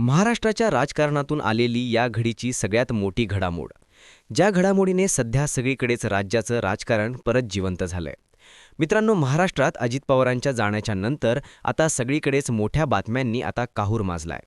महाराष्ट्राच्या राजकारणातून आलेली या घडीची सगळ्यात मोठी घडामोड, ज्या घडामोडीने सध्या सगळीकडेच राज्याचं राजकारण परत जिवंत झालंय. मित्रांनो, महाराष्ट्रात अजित पवारांच्या जाण्याच्या नंतर आता सगळीकडेच मोठ्या बातम्यांनी आता काहूर माजलाय.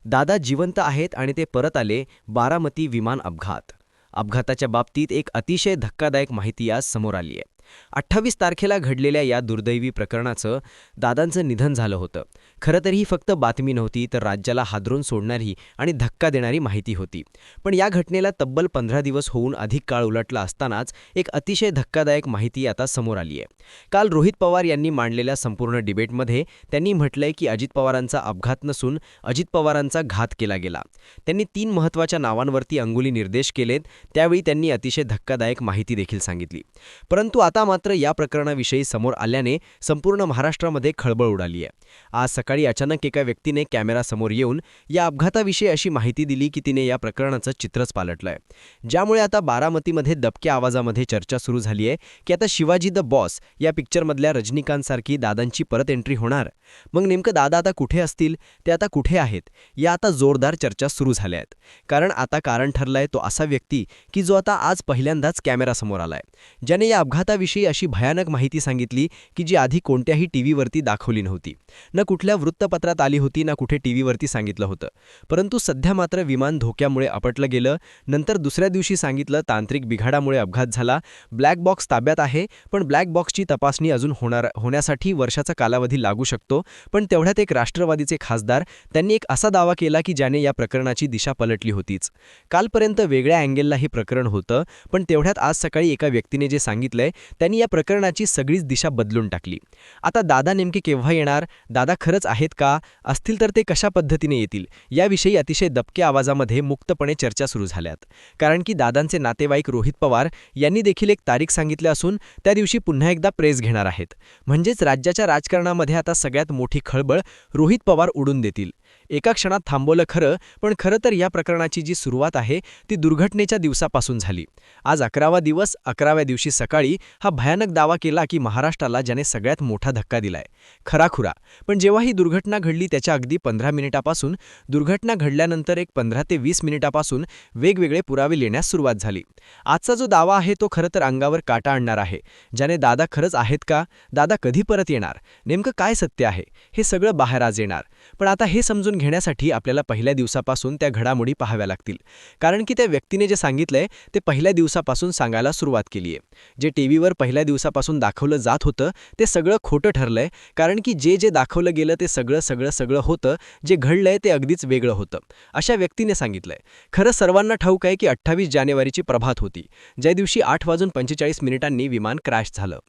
दादा जिवंत आहेत आणि ते परत आले. बारामती विमान अपघात. अपघाताच्या बाबतीत एक अतिशय धक्कादायक माहिती आज समोर आली आहे. 28 तारखेला घडलेल्या या दुर्दैवी प्रकरणाचं दादांचं निधन झालं होतं. खरं तर ही फक्त बातमी नव्हती, तर राज्याला हादरून सोडणारी आणि धक्का देणारी माहिती होती. पण या घटनेला तब्बल 15 दिवस होऊन अधिक काळ उलटला असतानाच एक अतिशय धक्कादायक माहिती आता समोर आली आहे. काल रोहित पवार यांनी मांडलेल्या संपूर्ण डिबेटमध्ये त्यांनी म्हटलंय की अजित पवारांचा अपघात नसून अजित पवारांचा घात केला गेला. त्यांनी 3 महत्त्वाच्या नावांवरती अंगुली निर्देश केलेत. त्यावेळी त्यांनी अतिशय धक्कादायक माहिती देखील सांगितली. परंतु आता मात्र या प्रकरणाविषयी समोर आल्याने संपूर्ण महाराष्ट्रामध्ये खळबळ उडाली आहे. आज सकाळी अचानक एका व्यक्तीने कॅमेरासमोर येऊन या अपघाताविषयी अशी माहिती दिली की तिने या प्रकरणाचं चित्रच पालटलंय. ज्यामुळे आता बारामतीमध्ये दबक्या आवाजामध्ये चर्चा सुरू झाली आहे की आता शिवाजी द बॉस या पिक्चरमधल्या रजनीकांतसारखी दादांची परत एंट्री होणार. मग नेमकं दादा आता कुठे असतील, ते आता कुठे आहेत, या आता जोरदार चर्चा सुरू झाल्या आहेत. कारण आता कारण ठरलाय तो असा व्यक्ती की जो आता आज पहिल्यांदाच कॅमेरासमोर आलाय, ज्याने या अपघाताविषयी अशी भयानक माहिती सांगितली की जी आधी कोणत्याही टीव्हीवरती दाखवली नव्हती, न कुठल्या वृत्तपत्रात आली होती, ना कुठे टीव्हीवरती सांगितलं होतं. परंतु सध्या मात्र विमान धोक्यामुळे आपटलं गेलं. नंतर दुसऱ्या दिवशी सांगितलं तांत्रिक बिघाडामुळे अपघात झाला. ब्लॅक बॉक्स ताब्यात आहे, पण ब्लॅक बॉक्सची तपासणी अजून होण्यासाठी वर्षाचा कालावधी लागू शकतो. पण तेवढ्यात एक राष्ट्रवादीचे खासदार त्यांनी एक असा दावा केला की ज्याने या प्रकरणाची दिशा पलटली होतीच. कालपर्यंत वेगळ्या अँगलला हे प्रकरण होतं, पण तेवढ्यात आज सकाळी एका व्यक्तीने जे सांगितलंय त्यांनी या प्रकरणाची सगळीच दिशा बदलून टाकली. आता दादा नेमके केव्हा येणार, दादा खरंच आहेत का, असतील तर ते कशा पद्धतीने येतील, याविषयी अतिशय दबक्या आवाजामध्ये मुक्तपणे चर्चा सुरू झाल्यात. कारण की दादांचे नातेवाईक रोहित पवार यांनी देखील एक तारीख सांगितली असून त्या दिवशी पुन्हा एकदा प्रेस घेणार आहेत. म्हणजेच राज्याच्या राजकारणामध्ये आता सगळ्यात मोठी खळबळ रोहित पवार उडून देतील. एका क्षणात थांबवलं खरं, पण खरं तर या प्रकरणाची जी सुरुवात आहे ती दुर्घटनेच्या दिवसापासून झाली. आज 11वा दिवस. 11व्या दिवशी सकाळी हा भयानक दावा केला की महाराष्ट्राला ज्याने सगळ्यात मोठा धक्का दिलाय, खराखुरा. पण जेव्हा ही दुर्घटना घडली त्याच्या अगदी 15 मिनिटापासून, दुर्घटना घडल्यानंतर एक 15 ते 20 मिनिटापासून वेगवेगळे पुरावे येण्यास सुरुवात झाली. आजचा जो दावा आहे तो खरं तर अंगावर काटा आणणार आहे. ज्याने दादा खरंच आहेत का, दादा कधी परत येणार, नेमकं काय सत्य आहे, हे सगळं बाहेर आज येणार. पण आता हे समजून घेण्यासाठी आपल्याला पहिल्या दिवसापासून त्या घडामोडी पाहाव्या लागतील. कारण की त्या व्यक्तीने जे सांगितलंय ते पहिल्या दिवसापासून सांगायला सुरुवात केली आहे. जे टीव्हीवर पहिल्या दिवसापासून दाखवलं जात होतं ते सगळं खोटं ठरलंय. कारण की जे दाखवलं गेलं ते सगळं होतं, जे घडलंय ते अगदीच वेगळं होतं, अशा व्यक्तीने सांगितलंय. खरं सर्वांना ठाऊक आहे की 28 जानेवारीची प्रभात होती, ज्या दिवशी 8:45 विमान क्रॅश झालं.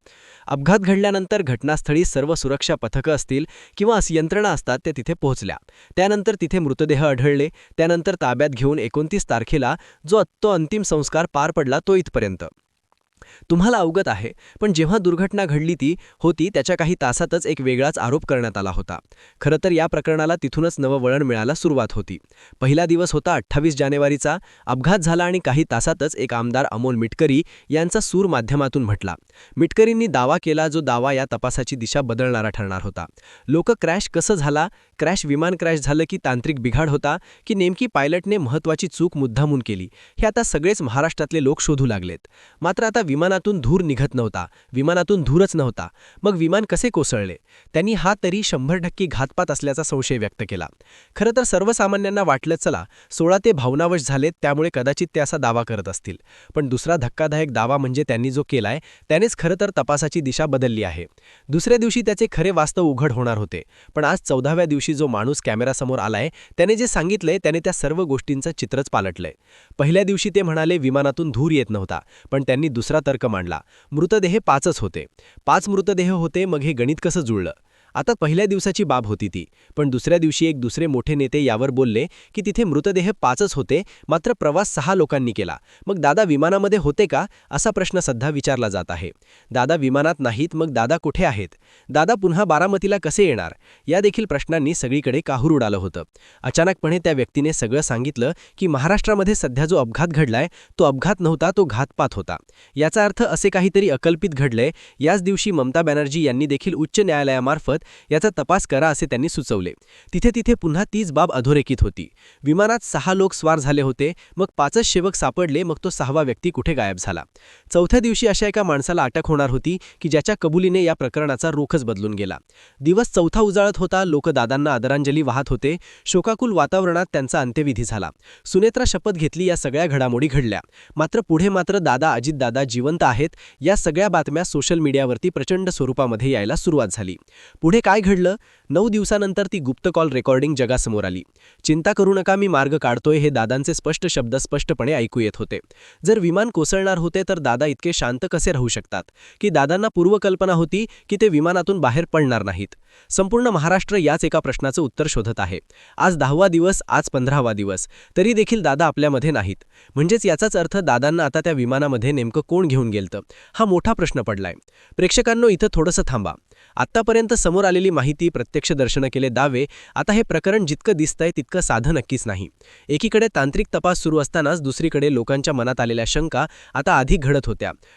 अपघात घडल्यानंतर घटनास्थळी सर्व सुरक्षा पथकं असतील किंवा यंत्रणा असतात त्या तिथे पोहोचल्या. त्यानंतर तिथे मृतदेह आढळले. त्यानंतर ताब्यात घेऊन 29 तारखेला जो अंतिम संस्कार पार पडला तो इथपर्यंत तुम्हाला अवगत आहे. पण जेव्हा दुर्घटना घडली होती त्याच्या काही तासातच एक वेगळाच आरोप करण्यात आला होता. खरं तर या प्रकरणाला तिथूनच नवं वळण मिळायला सुरुवात होती. पहिला दिवस होता 28 जानेवारीचा. अपघात झाला आणि काही तासातच एक आमदार अमोल मिटकरी यांचा सूर माध्यमातून म्हटला. मिटकरींनी दावा केला, जो दावा या तपासाची दिशा बदलणारा ठरणार होता. क्रॅश कसं झाला, विमान क्रॅश झालं की तांत्रिक बिघाड होता, की नेमकी पायलटने महत्त्वाची चूक मुद्दामून केली, हे आता सगळेच महाराष्ट्रातले लोक शोधू लागलेत. मात्र आता विमानातून धूर निघत नव्हता, विमानातून धूरच नव्हता. मग विमान कसे कोसळले, त्यांनी हा तरी 100% घातपात असल्याचा संशय व्यक्त केला. खरं तर सर्वसामान्यांना वाटलं चला 16 ते भावनावश झालेत, त्यामुळे कदाचित ते असा दावा करत असतील. पण दुसरा धक्कादायक दावा म्हणजे त्यांनी जो केलाय त्यानेच खरं तर तपासाची दिशा बदलली आहे. दुसऱ्या दिवशी त्याचे खरे वास्तव उघड होणार होते. पण आज 14व्या दिवशी जो माणूस कॅमेरासमोर आलाय त्याने जे सांगितलंय त्याने त्या सर्व गोष्टींचं चित्रच पालटलंय. पहिल्या दिवशी ते म्हणाले विमानातून धूर येत नव्हता, पण त्यांनी दुसरा तर्क मांडला. मृतदेह 5च होते, 5 मृतदेह होते. मग हे गणित कसं जुळलं? आता पहिल्या दिवसाची बाब होती ती. पण दुसऱ्या दिवशी एक दुसरे मोठे नेते यावर बोलले की तिथे मृतदेह 5च होते, मात्र प्रवास 6 लोकांनी केला. मग दादा विमानामध्ये होते का, असा प्रश्न सध्या विचारला जात आहे. दादा विमानात नाहीत, मग दादा कुठे आहेत? दादा पुन्हा बारामतीला कसे येणार? या देखील प्रश्नांनी सगळीकडे काहूर उडालं होतं. अचानकपणे त्या व्यक्तीने सगळं सांगितलं की महाराष्ट्रामध्ये सध्या जो अपघात घडलाय तो अपघात नव्हता, तो घातपात होता. याचा अर्थ असे काहीतरी अकल्पित घडलंय. याच दिवशी ममता बॅनर्जी यांनी देखील उच्च न्यायालयामार्फत याचा तपास करा असे त्यांनी सुचवले. तिथे पुन्हा तीच बाब अधोरेखित होती. विमानात 6 लोक स्वार झाले होते, मग 5च सेवक सापडले, मग तो 6वा व्यक्ती कुठे गायब झाला. चौथ्या दिवशी अशा एका माणसाला अटक होणार होती की ज्याच्या कबुलीने या प्रकरणाचा रोखच बदलून गेला. दिवस चौथा उजाळत होता. लोक दादांना आदरांजली वाहत होते. शोकाकुल वातावरणात त्यांचा अंत्यविधी झाला. सुनेत्रा शपथ घेतली. या सगळ्या घडामोडी घडल्या. मात्र पुढे दादा अजितदादा जिवंत आहेत या सगळ्या बातम्या सोशल मीडियावरती प्रचंड स्वरूपामध्ये यायला सुरुवात झाली. पुढे काय घडलं? 9 दिवसानंतर ती गुप्त कॉल रेकॉर्डिंग जगासमोर आली. चिंता करू नका, मी मार्ग काढतोय, हे दादांचे स्पष्ट शब्द स्पष्टपणे ऐकू येत होते. जर विमान कोसळणार होते तर दादा इतके शांत कसे राहू शकतात? की दादांना पूर्वकल्पना होती की ते विमानातून बाहेर पडणार नाहीत? संपूर्ण महाराष्ट्र याच एका प्रश्नाचं उत्तर शोधत आहे. आज 10वा दिवस, आज 15वा दिवस, तरी देखील दादा आपल्यामध्ये नाहीत. म्हणजेच याचाच अर्थ दादांना आता त्या विमानामध्ये नेमकं कोण घेऊन गेलतं, हा मोठा प्रश्न पडलाय. प्रेक्षकांनो, इथं थोडंसं थांबा. आत्तापर्यंत समोर आलेली माहिती, प्रत्यक्षदर्शन केले दावे, आता हे प्रकरण जितकं दिसतंय तितकं साधं नक्कीच नाही. एकीकडे तांत्रिक तपास सुरू असतानाच दुसरीकडे लोकांच्या मनात आलेल्या शंका आता अधिक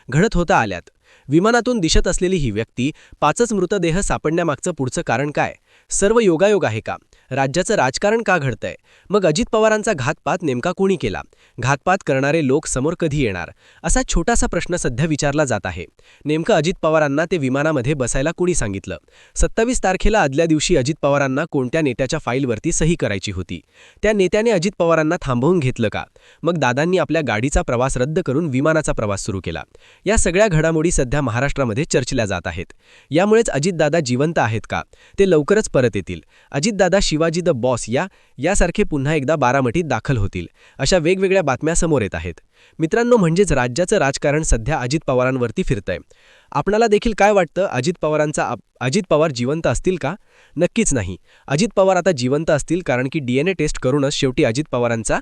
घडत होता आल्यात. विमानातून दिसत असलेली ही व्यक्ती, 5च मृतदेह सापडण्यामागचं पुढचं कारण काय? सर्व योगायोग आहे का? राज्याचं राजकारण का घडतंय? मग अजित पवारांचा घातपात नेमका कोणी केला? घातपात करणारे लोक समोर कधी येणार? असा छोटासा प्रश्न सध्या विचारला जात आहे. नेमकं अजित पवारांना ते विमानामध्ये बसायला कुणी सांगितलं? 27 तारखेला आदल्या दिवशी अजित पवारांना कोणत्या नेत्याच्या फाईलवरती सही करायची होती? त्या नेत्याने अजित पवारांना थांबवून घेतलं का? मग दादांनी आपल्या गाडीचा प्रवास रद्द करून विमानाचा प्रवास सुरू केला. या सगळ्या घडामोडी सध्या महाराष्ट्रामध्ये चर्चिल्या जात आहेत. यामुळेच अजितदादा जिवंत आहेत का? ते लवकरच परत येतील. अजितदादा शिवाजी द बॉस यासारखे पुन्हा एकदा बारामतीत दाखल होतील. अशा वेगवेगळ्या बातम्या समोर येत आहेत. मित्रांनो, म्हणजेच राज्याचं राजकारण सध्या अजित पवारांवरती फिरतंय. आपणाला देखील काय वाटतं? अजित पवार जिवंत असतील का? नक्कीच नाही. अजित पवार आता जिवंत असतील कारण की DNA टेस्ट करूनच शेवटी अजित पवारांचा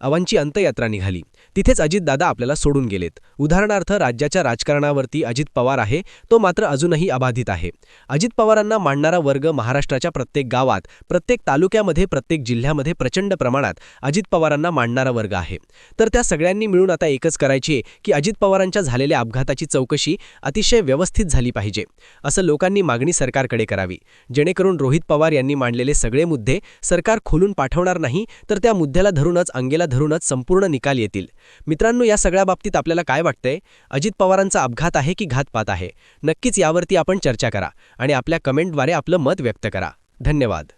अवांची अंत्ययात्रा निघाली. तिथेच अजितदादा आपल्याला सोडून गेलेत. उदाहरणार्थ, राज्याच्या राजकारणावरती अजित पवार आहे, तो मात्र अजूनही अबाधित आहे. अजित पवारांना मानणारा वर्ग महाराष्ट्राच्या प्रत्येक गावात, प्रत्येक तालुक्यामध्ये, प्रत्येक जिल्ह्यामध्ये प्रचंड प्रमाणात अजित पवारांना मानणारा वर्ग आहे. तर त्या सगळ्यांनी मिळून आता एकच करायची की अजित पवारांच्या झालेल्या अपघाताची चौकशी अतिशय व्यवस्थित झाली पाहिजे, असं लोकांनी मागणी सरकारकडे करावी. जेणेकरून रोहित पवार यांनी मांडलेले सगळे मुद्दे सरकार खोलून पाठवणार नाही, तर त्या मुद्द्याला अंगेला धरूनच संपूर्ण निकाल येतील. मित्रांनो, या सगळ्या बाबतीत आपल्याला काय वाटतंय? अजित पवारांचा अपघात आहे की घातपात आहे? नक्कीच यावरती आपण चर्चा करा आणि आपल्या कमेंटद्वारे आपलं मत व्यक्त करा. धन्यवाद.